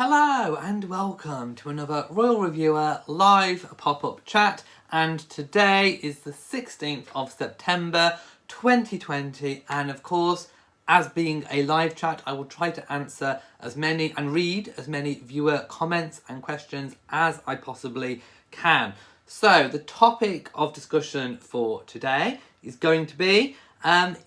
Hello and welcome to another Royal Reviewer live pop-up chat, and today is the 16th of September 2020, and of course, as being a live chat, I will try to answer as many and read as many viewer comments and questions as I possibly can. So the topic of discussion for today is going to be,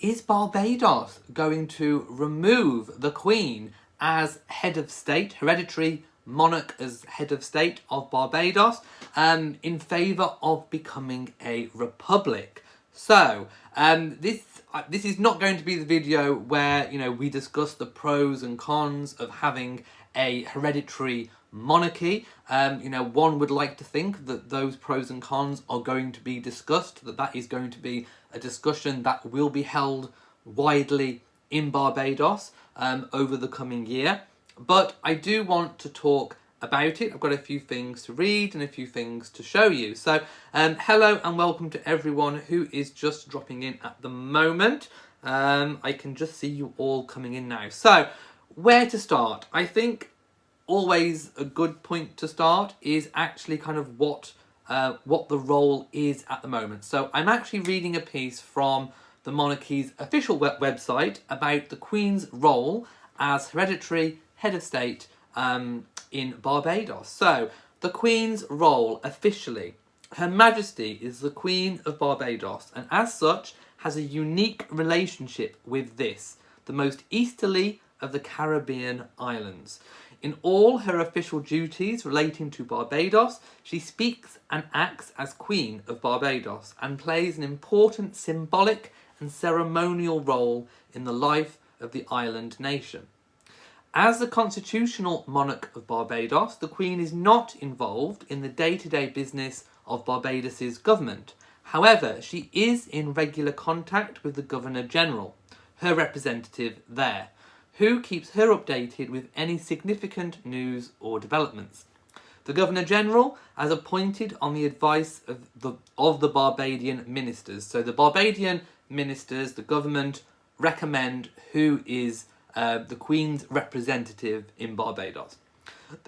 is Barbados going to remove the Queen as head of state, hereditary monarch as head of state of Barbados, in favour of becoming a republic? So, this is not going to be the video where, we discuss the pros and cons of having a hereditary monarchy. One would like to think that those pros and cons are going to be discussed, that is going to be a discussion that will be held widely in Barbados over the coming year. But I do want to talk about it. I've got a few things to read and a few things to show you. So hello and welcome to everyone who is just dropping in at the moment. I can just see you all coming in now. So where to start? I think always a good point to start is actually kind of what the role is at the moment. So I'm actually reading a piece from the monarchy's official website about the Queen's role as hereditary head of state in Barbados. So, the Queen's role officially. Her Majesty is the Queen of Barbados, and as such has a unique relationship with this, the most easterly of the Caribbean islands. In all her official duties relating to Barbados, she speaks and acts as Queen of Barbados and plays an important symbolic and ceremonial role in the life of the island nation. As the constitutional monarch of Barbados, the Queen is not involved in the day-to-day business of Barbados's government. However, she is in regular contact with the Governor-General, her representative there, who keeps her updated with any significant news or developments. The Governor-General is appointed on the advice of the Barbadian ministers. So the Barbadian ministers, the government, recommend who is the Queen's representative in Barbados.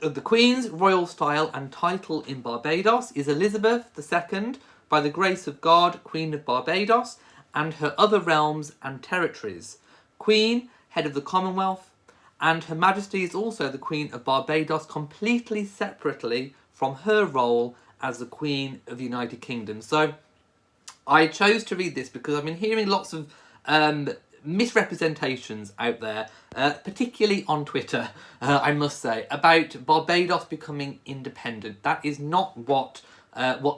The Queen's royal style and title in Barbados is Elizabeth II, by the grace of God, Queen of Barbados, and her other realms and territories. Queen, head of the Commonwealth, and Her Majesty is also the Queen of Barbados, completely separately from her role as the Queen of the United Kingdom. So I chose to read this because I've been hearing lots of misrepresentations out there, particularly on Twitter, I must say, about Barbados becoming independent. That is not what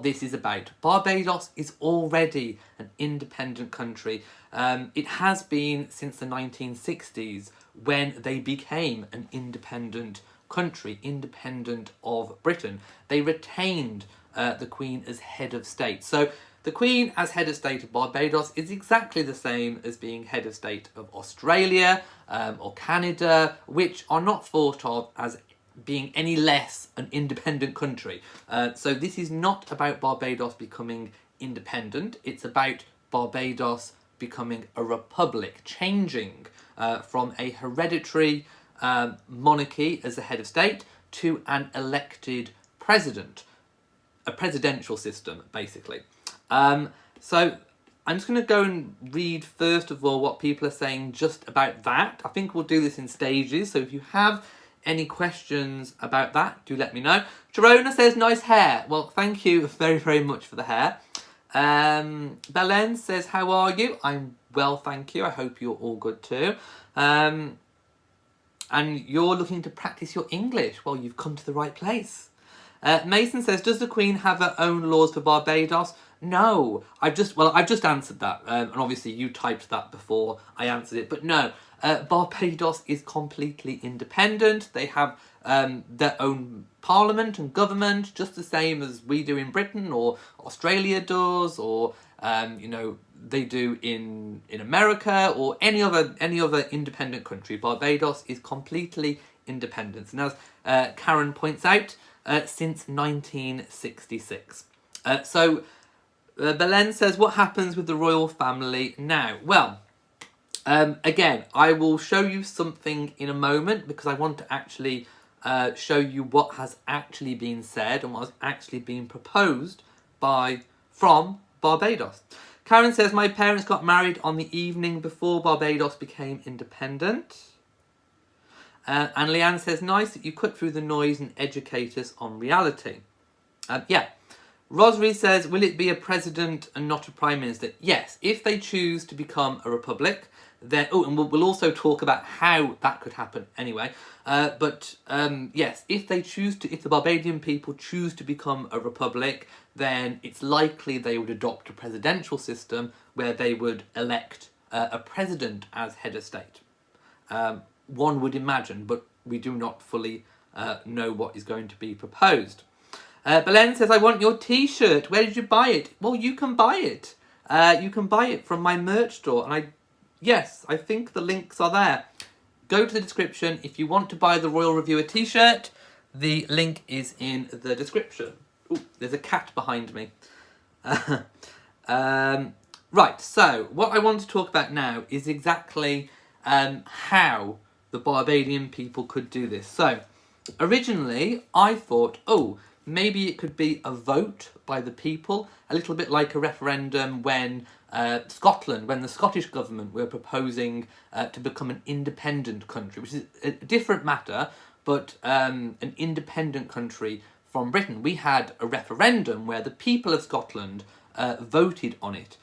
this is about. Barbados is already an independent country. It has been since the 1960s, when they became an independent country, independent of Britain. They retained the Queen as head of state. So the Queen as head of state of Barbados is exactly the same as being head of state of Australia or Canada, which are not thought of as being any less an independent country. So this is not about Barbados becoming independent. It's about Barbados becoming a republic, changing from a hereditary monarchy as the head of state to an elected president, a presidential system, basically. So I'm just going to go and read first of all what people are saying just about that. I think we'll do this in stages, so if you have any questions about that, do let me know. Sharona says, nice hair. Well, thank you very, very much for the hair. Belen says, how are you? I'm well, thank you. I hope you're all good too. And you're looking to practice your English. Well, you've come to the right place. Mason says, does the Queen have her own laws for Barbados? No, I've just answered that, and obviously you typed that before I answered it, but no, Barbados is completely independent. They have their own parliament and government, just the same as we do in Britain, or Australia does, or they do in America, or any other independent country. Barbados is completely independent, and as Karen points out, since 1966. So Belen says, what happens with the royal family now? Well, again, I will show you something in a moment because I want to actually show you what has actually been said and what has actually been proposed from Barbados. Karen says, my parents got married on the evening before Barbados became independent. And Leanne says, nice that you cut through the noise and educate us on reality. Yeah. Rosary says, will it be a president and not a prime minister? Yes, if they choose to become a republic, then... Oh, and we'll also talk about how that could happen anyway. Yes, if the Barbadian people choose to become a republic, then it's likely they would adopt a presidential system where they would elect a president as head of state. One would imagine, but we do not fully know what is going to be proposed. Belen says, I want your t-shirt. Where did you buy it? Well, you can buy it. You can buy it from my merch store. And I think the links are there. Go to the description. If you want to buy the Royal Reviewer t-shirt, the link is in the description. Ooh, there's a cat behind me. Right, so what I want to talk about now is exactly how the Barbadian people could do this. So, originally, I thought, maybe it could be a vote by the people, a little bit like a referendum when the Scottish government were proposing to become an independent country, which is a different matter, but an independent country from Britain. We had a referendum where the people of Scotland voted on it.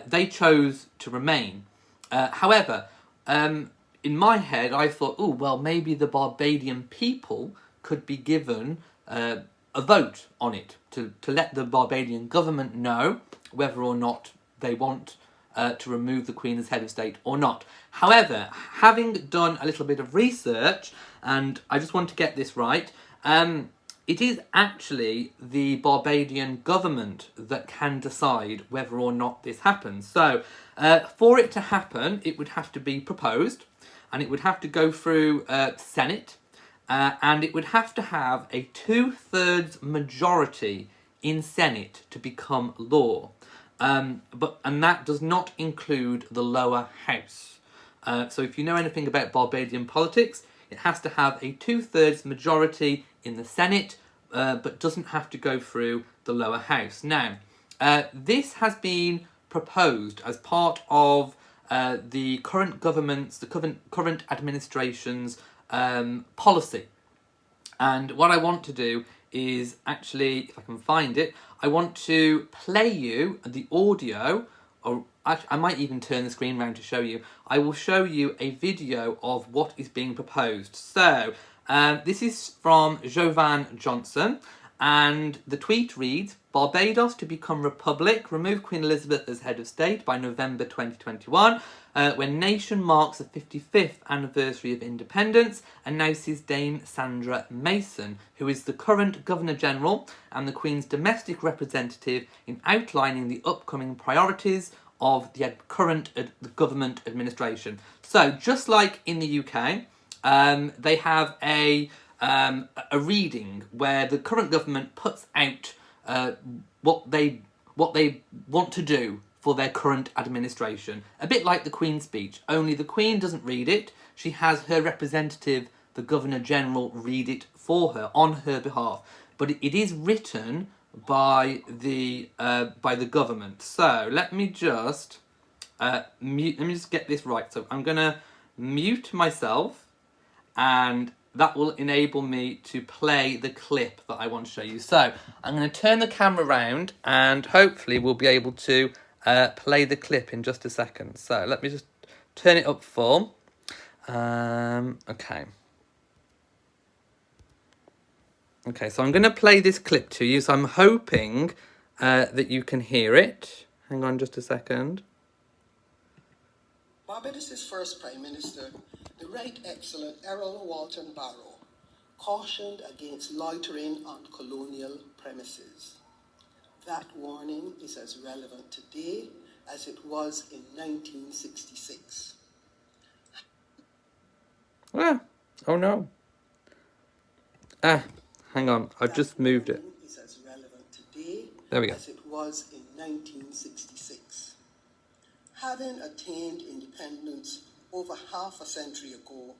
They chose to remain. However, in my head, I thought, maybe the Barbadian people could be given a vote on it to let the Barbadian government know whether or not they want to remove the Queen as head of state or not. However, having done a little bit of research, and I just want to get this right, it is actually the Barbadian government that can decide whether or not this happens. So, for it to happen, it would have to be proposed, and it would have to go through Senate, and it would have to have a 2/3 majority in Senate to become law. And that does not include the lower house. So if you know anything about Barbadian politics, it has to have a 2/3 majority in the Senate, but doesn't have to go through the lower house. Now, this has been proposed as part of the current government's, the current administration's policy. And what I want to do is actually, if I can find it, I want to play you the audio, or I might even turn the screen around to show you. I will show you a video of what is being proposed. So, this is from Jovan Johnson, and the tweet reads, Barbados to become republic, remove Queen Elizabeth as head of state by November 2021, when nation marks the 55th anniversary of independence, announces Dame Sandra Mason, who is the current Governor-General and the Queen's domestic representative, in outlining the upcoming priorities of the current government administration. So, just like in the UK, they have a reading where the current government puts out what they want to do for their current administration. A bit like the Queen's speech, only the Queen doesn't read it. She has her representative, the Governor-General, read it for her on her behalf. But it is written by the government. So let me just mute. Let me just get this right. So I'm gonna mute myself, and that will enable me to play the clip that I want to show you. So I'm going to turn the camera around, and hopefully we'll be able to play the clip in just a second. So let me just turn it up full. Okay. Okay, so I'm going to play this clip to you. So I'm hoping that you can hear it. Hang on just a second. Barbados' first Prime Minister, the Right Excellent Errol Walton Barrow, cautioned against loitering on colonial premises. That warning is as relevant today as it was in 1966. Oh no. Hang on, I've just moved it. Is as relevant today there we go. As it was in 1966. Having attained independence over half a century ago,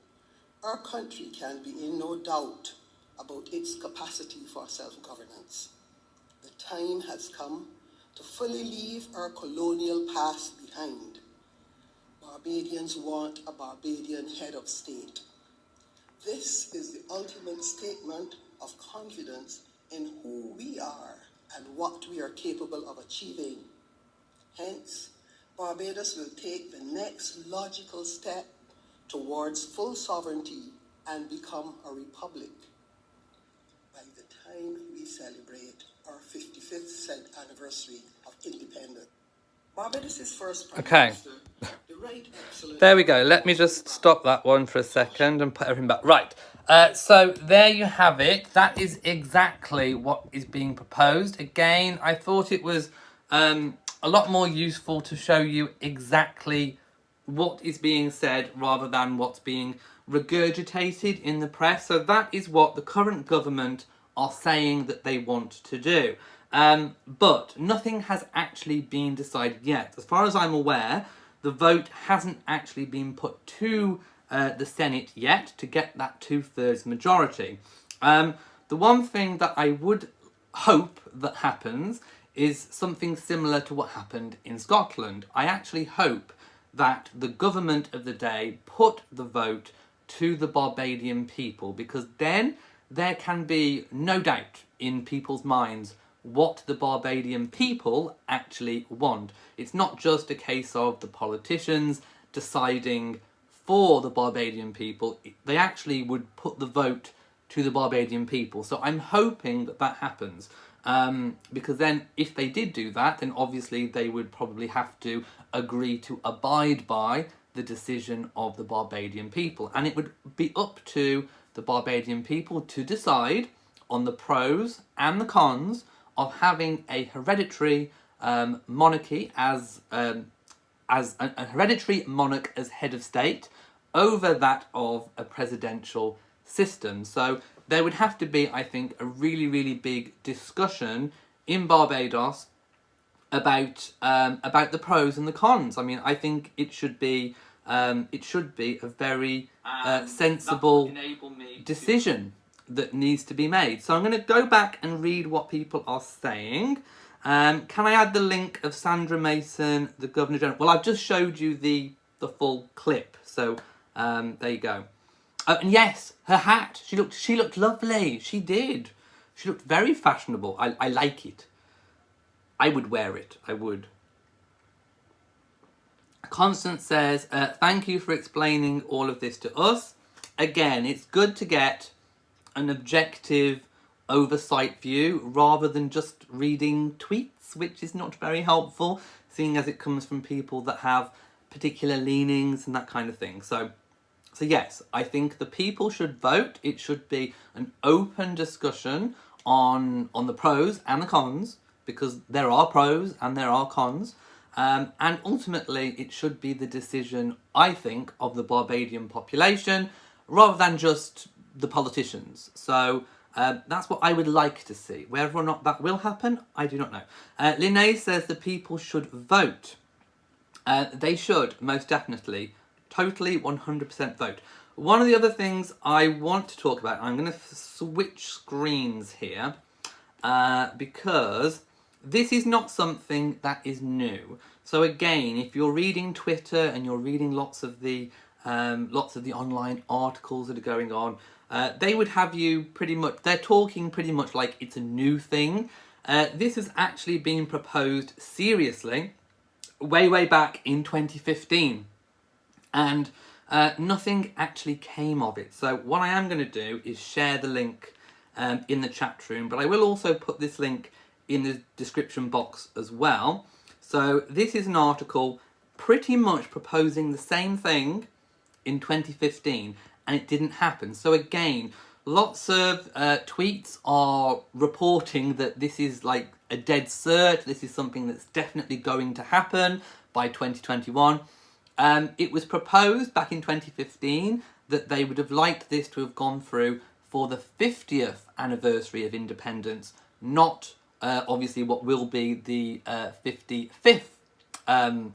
Our country can be in no doubt about its capacity for self-governance. The time has come to fully leave our colonial past behind. Barbadians want a Barbadian head of state. This is the ultimate statement of confidence in who we are and what we are capable of achieving. Hence, Barbados will take the next logical step towards full sovereignty and become a republic by the time we celebrate our 55th anniversary of independence. Barbados' first Prime Minister, the Right Excellent... There we go. Let me just stop that one for a second and put everything back. Right. So there you have it. That is exactly what is being proposed. Again, I thought it was a lot more useful to show you exactly what is being said rather than what's being regurgitated in the press. So that is what the current government are saying that they want to do. But nothing has actually been decided yet. As far as I'm aware, the vote hasn't actually been put to the Senate yet to get that 2/3 majority. The one thing that I would hope that happens is something similar to what happened in Scotland. I actually hope that the government of the day put the vote to the Barbadian people, because then there can be no doubt in people's minds what the Barbadian people actually want. It's not just a case of the politicians deciding for the Barbadian people. They actually would put the vote to the Barbadian people. So I'm hoping that that happens. Because then if they did do that, then obviously they would probably have to agree to abide by the decision of the Barbadian people. And it would be up to the Barbadian people to decide on the pros and the cons of having a hereditary monarchy as a hereditary monarch as head of state over that of a presidential system. So there would have to be, I think, a really, really big discussion in Barbados about the pros and the cons. I mean, I think it should be a very sensible decision that needs to be made. So I'm going to go back and read what people are saying. Can I add the link of Sandra Mason, the Governor General? Well, I've just showed you the full clip. So there you go. And yes, her hat. She looked lovely. She did. She looked very fashionable. I like it. I would wear it. I would. Constance says, thank you for explaining all of this to us. Again, it's good to get an objective oversight view rather than just reading tweets, which is not very helpful, seeing as it comes from people that have particular leanings and that kind of thing. So yes, I think the people should vote. It should be an open discussion on the pros and the cons, because there are pros and there are cons. And ultimately, it should be the decision, I think, of the Barbadian population, rather than just the politicians. So that's what I would like to see. Whether or not that will happen, I do not know. Linnea says the people should vote. They should, most definitely. Totally 100% vote. One of the other things I want to talk about, I'm going to switch screens here, because this is not something that is new. So again, if you're reading Twitter and you're reading lots of the online articles that are going on, they would have you they're talking pretty much like it's a new thing. This has actually been proposed seriously way back in 2015. And nothing actually came of it. So what I am going to do is share the link in the chat room, but I will also put this link in the description box as well. So this is an article pretty much proposing the same thing in 2015, and it didn't happen. So again, lots of tweets are reporting that this is like a dead cert. This is something that's definitely going to happen by 2021. It was proposed back in 2015 that they would have liked this to have gone through for the 50th anniversary of independence, not obviously what will be the 55th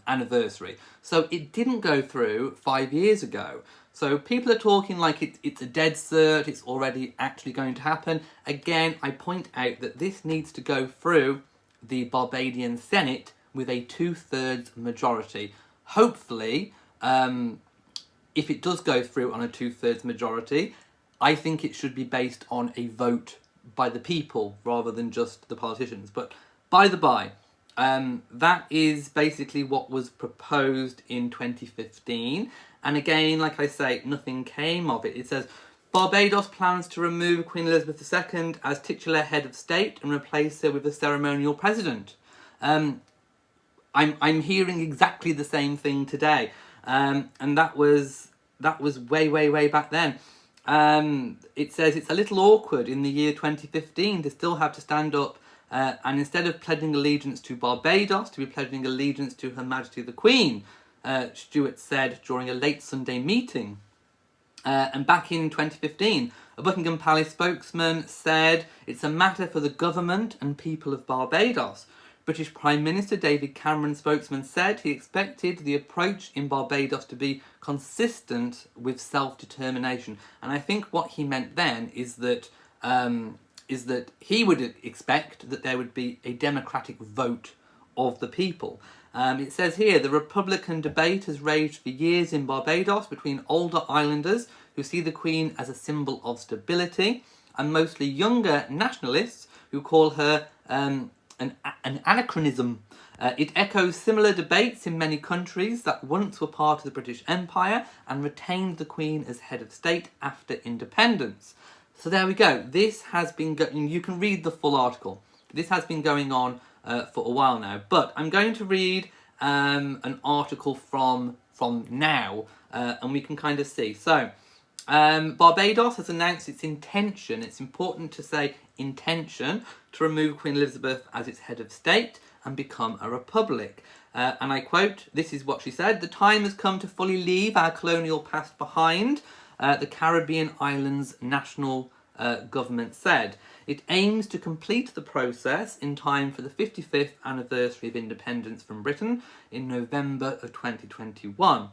anniversary. So it didn't go through 5 years ago. So people are talking like it's a dead cert, it's already actually going to happen. Again, I point out that this needs to go through the Barbadian Senate with a 2/3 majority. Hopefully, if it does go through on a 2/3 majority, I think it should be based on a vote by the people rather than just the politicians. But by the by, that is basically what was proposed in 2015. And again, like I say, nothing came of it. It says, Barbados plans to remove Queen Elizabeth II as titular head of state and replace her with a ceremonial president. I'm hearing exactly the same thing today. And that was way back then. It says it's a little awkward in the year 2015 to still have to stand up and instead of pledging allegiance to Barbados, to be pledging allegiance to Her Majesty the Queen, Stuart said during a late Sunday meeting. And back in 2015, a Buckingham Palace spokesman said it's a matter for the government and people of Barbados. British Prime Minister David Cameron's spokesman said he expected the approach in Barbados to be consistent with self-determination. And I think what he meant then is that he would expect that there would be a democratic vote of the people. It says here, the Republican debate has raged for years in Barbados between older islanders who see the Queen as a symbol of stability and mostly younger nationalists who call her an anachronism. It echoes similar debates in many countries that once were part of the British Empire and retained the Queen as head of state after independence. So there we go. This has been going. You can read the full article. This has been going on for a while now. But I'm going to read an article from now, and we can kind of see. So Barbados has announced its intention. It's important to say intention to remove Queen Elizabeth as its head of state and become a republic. And I quote, this is what she said, "The time has come to fully leave our colonial past behind," the Caribbean islands national government said. It aims to complete the process in time for the 55th anniversary of independence from Britain in November of 2021.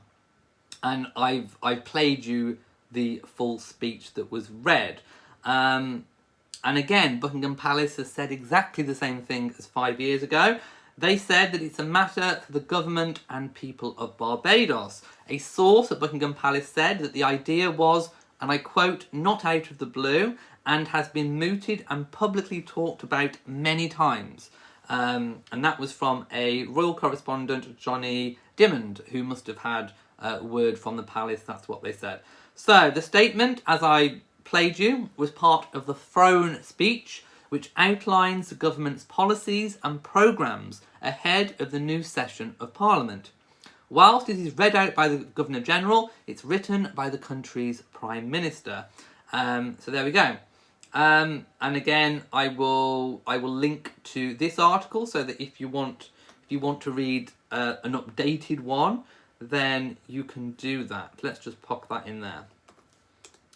And I've played you the full speech that was read. And again, Buckingham Palace has said exactly the same thing as 5 years ago. They said that it's a matter for the government and people of Barbados. A source at Buckingham Palace said that the idea was, and I quote, "not out of the blue, and has been mooted and publicly talked about many times." And that was from a royal correspondent, Johnny Dimmond, who must have had word from the palace. That's what they said. So the statement, as I played you, was part of the throne speech, which outlines the government's policies and programmes ahead of the new session of Parliament. Whilst it is read out by the Governor-General, it's written by the country's Prime Minister. So there we go. And again, I will link to this article so that if you want to read an updated one, then you can do that. Let's just pop that in there.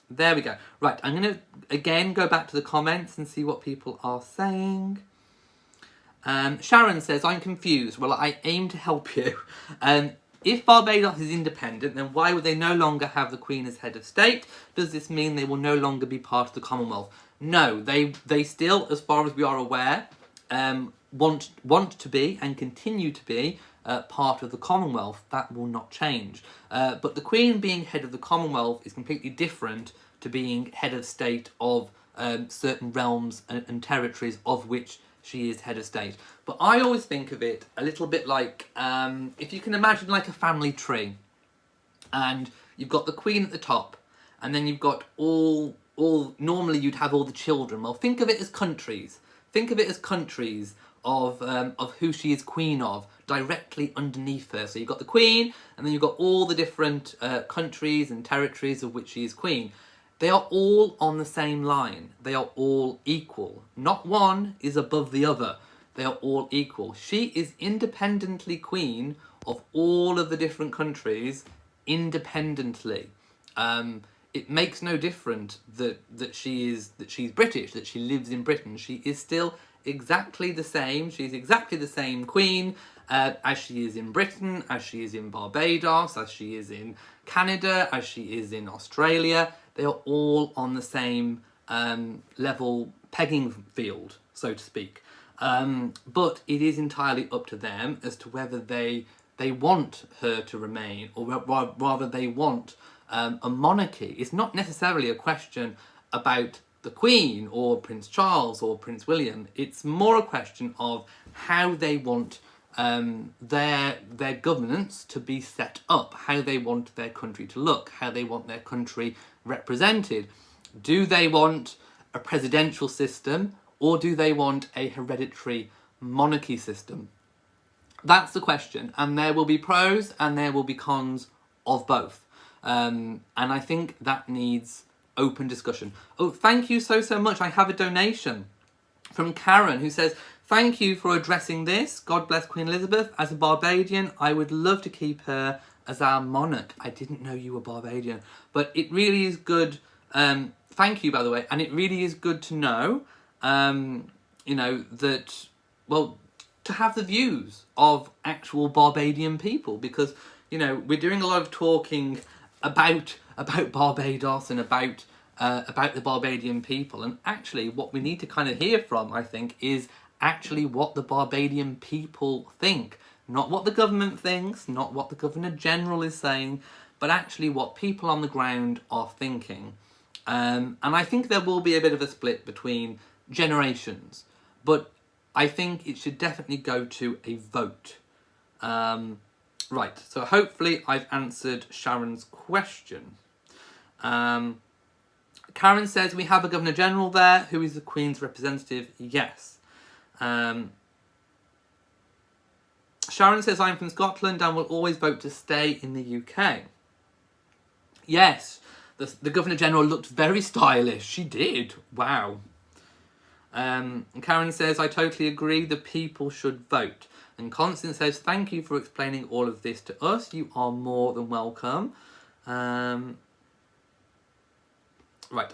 There we go. Right, I'm going to again go back to the comments and see what people are saying. Sharon says, "I'm confused." Well, I aim to help you. If Barbados is independent, then why would they no longer have the Queen as head of state? Does this mean they will no longer be part of the Commonwealth? No, they still, as far as we are aware, want to be and continue to be part of the Commonwealth. That will not change. But the Queen being head of the Commonwealth is completely different to being head of state of certain realms and territories of which she is head of state. But I always think of it a little bit like, if you can imagine like a family tree, and you've got the Queen at the top, and then you've got all normally you'd have all the children. Well, think of it as countries. Think of it as countries of who she is queen of, directly underneath her. So you've got the Queen, and then you've got all the different countries and territories of which she is queen. They are all on the same line. They are all equal. Not one is above the other. They are all equal. She is independently queen of all of the different countries independently. It makes no difference that she's British, that she lives in Britain. She is still exactly the same. She's exactly the same queen as she is in Britain, as she is in Barbados, as she is in Canada, as she is in Australia. They are all on the same level pegging field, so to speak. But it is entirely up to them as to whether they want her to remain, or rather they want a monarchy. It's not necessarily a question about the Queen or Prince Charles or Prince William. It's more a question of how they want their governance to be set up, how they want their country to look, how they want their country represented. Do they want a presidential system, or do they want a hereditary monarchy system? That's the question, and there will be pros and there will be cons of both. And I think that needs open discussion. Oh, thank you so much. I have a donation from Karen who says, thank you for addressing this. God bless Queen Elizabeth. As a Barbadian, I would love to keep her as our monarch. I didn't know you were Barbadian, but it really is good. Thank you, by the way. And it really is good to know, that, well, to have the views of actual Barbadian people, because, we're doing a lot of talking about Barbados and about the Barbadian people, and actually what we need to kind of hear from, I think, is actually what the Barbadian people think. Not what the government thinks, not what the Governor-General is saying, but actually what people on the ground are thinking. And I think there will be a bit of a split between generations, but I think it should definitely go to a vote. Right, so hopefully I've answered Sharon's question. Karen says, we have a Governor-General there who is the Queen's representative. Yes. Sharon says, I'm from Scotland and will always vote to stay in the UK. Yes, the Governor-General looked very stylish. She did. Wow. Karen says, I totally agree, the people should vote. And Constance says, thank you for explaining all of this to us. You are more than welcome. Right,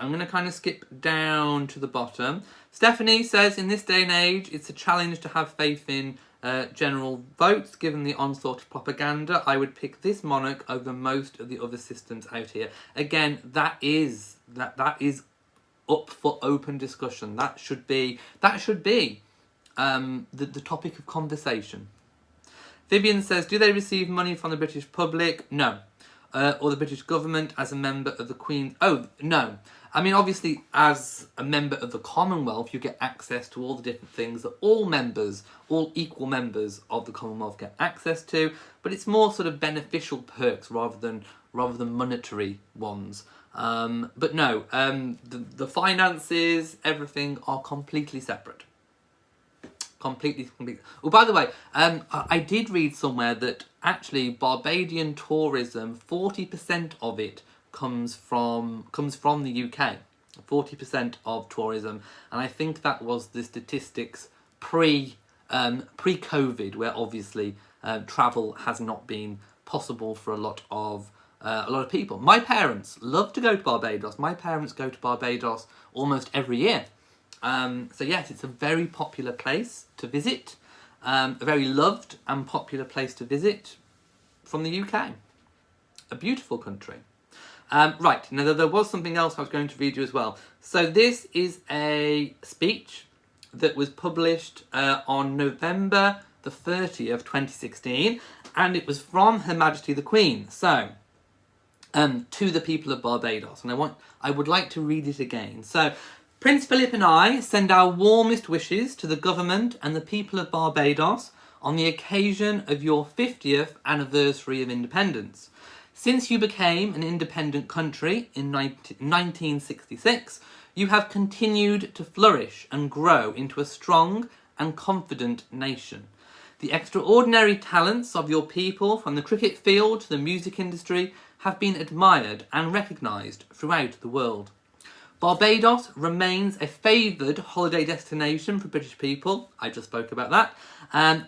I'm going to kind of skip down to the bottom. Stephanie says, in this day and age, it's a challenge to have faith in general votes. Given the onslaught of propaganda, I would pick this monarch over most of the other systems out here. Again, that is up for open discussion. That should be the topic of conversation. Vivian says, do they receive money from the British public? No. Or the British government as a member of the Queen? Oh, no. I mean, obviously, as a member of the Commonwealth, you get access to all the different things that all equal members of the Commonwealth get access to, but it's more sort of beneficial perks rather than monetary ones. But no, the finances, everything are completely separate. Completely. Oh, by the way, I did read somewhere that actually Barbadian tourism, 40% of it comes from the UK. 40% of tourism, and I think that was the statistics pre-COVID, where obviously travel has not been possible for a lot of people. My parents love to go to Barbados. My parents go to Barbados almost every year. So yes, it's a very popular place to visit, a very loved and popular place to visit from the UK. A beautiful country. Right, now there was something else I was going to read you as well. So this is a speech that was published on November the 30th, 2016, and it was from Her Majesty the Queen. So, to the people of Barbados, and I would like to read it again. So, Prince Philip and I send our warmest wishes to the government and the people of Barbados on the occasion of your 50th anniversary of independence. Since you became an independent country in 1966, you have continued to flourish and grow into a strong and confident nation. The extraordinary talents of your people, from the cricket field to the music industry, have been admired and recognised throughout the world. Barbados remains a favoured holiday destination for British people, I just spoke about that,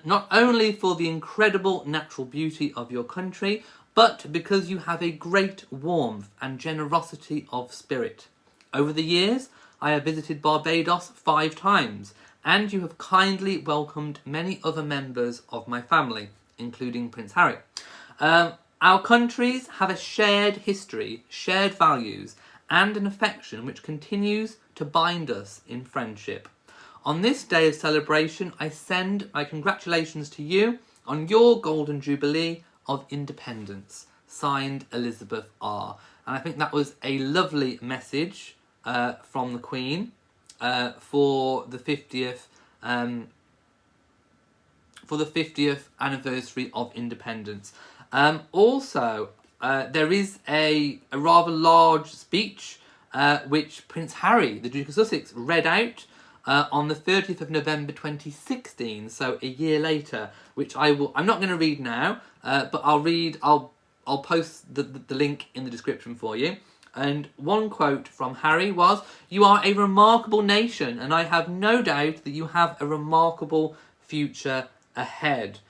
not only for the incredible natural beauty of your country, but because you have a great warmth and generosity of spirit. Over the years, I have visited Barbados 5 times, and you have kindly welcomed many other members of my family, including Prince Harry. Our countries have a shared history, shared values, and an affection which continues to bind us in friendship. On this day of celebration, I send my congratulations to you on your Golden Jubilee of Independence. Signed, Elizabeth R. And I think that was a lovely message from the Queen for the 50th anniversary of independence. Also, there is a rather large speech which Prince Harry, the Duke of Sussex, read out on the 30th of November 2016, so a year later, which I'm not going to read now, but I'll post the link in the description for you. And one quote from Harry was, "You are a remarkable nation, and I have no doubt that you have a remarkable future ahead.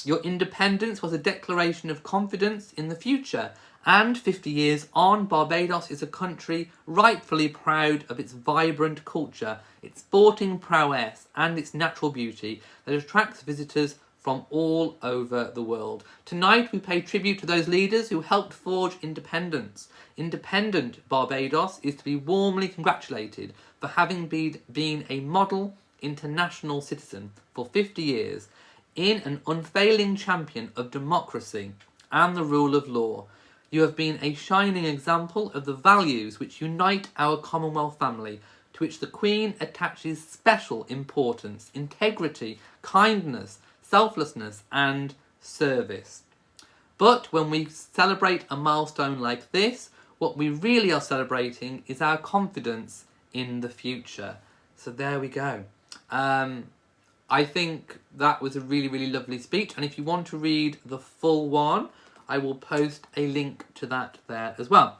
Your independence was a declaration of confidence in the future, and 50 years on, Barbados is a country rightfully proud of its vibrant culture, its sporting prowess, and its natural beauty that attracts visitors from all over the world. Tonight we pay tribute to those leaders who helped forge independence. Independent Barbados is to be warmly congratulated for having been a model international citizen for 50 years, in an unfailing champion of democracy and the rule of law. You have been a shining example of the values which unite our Commonwealth family, to which the Queen attaches special importance: integrity, kindness, selflessness, and service. But when we celebrate a milestone like this, what we really are celebrating is our confidence in the future." So there we go. I think that was a really, really lovely speech. And if you want to read the full one, I will post a link to that there as well.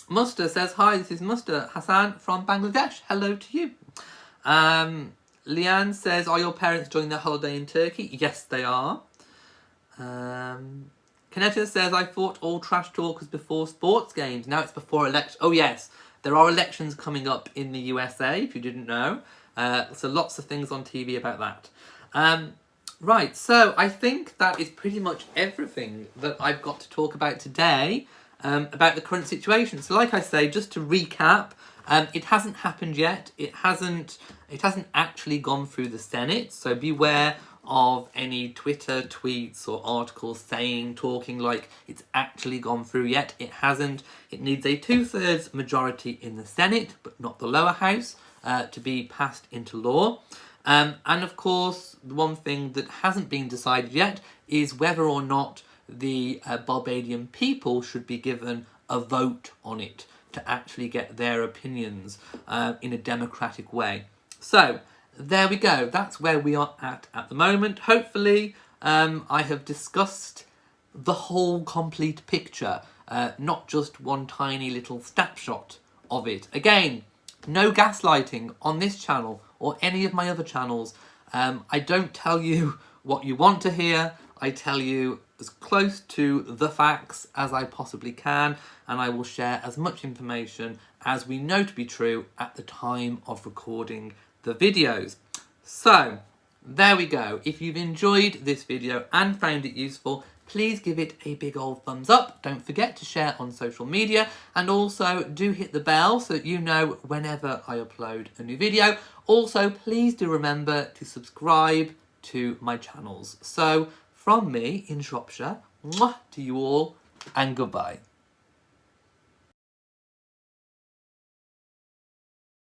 Muster says, "Hi, this is Muster Hassan from Bangladesh. Hello to you." Leanne says, "Are your parents enjoying their holiday in Turkey?" Yes, they are. Canetta says, "I thought all trash talk was before sports games. Now it's before elections." Oh yes, there are elections coming up in the USA, if you didn't know. So lots of things on TV about that. Right, so I think that is pretty much everything that I've got to talk about today about the current situation. So like I say, just to recap, it hasn't happened yet. It hasn't actually gone through the Senate, so beware of any Twitter tweets or articles talking like it's actually gone through yet. It hasn't. It needs a 2/3 majority in the Senate, but not the lower house, to be passed into law. And of course, the one thing that hasn't been decided yet is whether or not the Barbadian people should be given a vote on it to actually get their opinions in a democratic way. So there we go. That's where we are at the moment. Hopefully, I have discussed the whole complete picture, not just one tiny little snapshot of it. Again, no gaslighting on this channel or any of my other channels. I don't tell you what you want to hear. I tell you as close to the facts as I possibly can, and I will share as much information as we know to be true at the time of recording the videos. So there we go. If you've enjoyed this video and found it useful, please give it a big old thumbs up. Don't forget to share on social media, and also do hit the bell so that you know whenever I upload a new video. Also, please do remember to subscribe to my channels. So from me in Shropshire, mwah, to you all, and goodbye.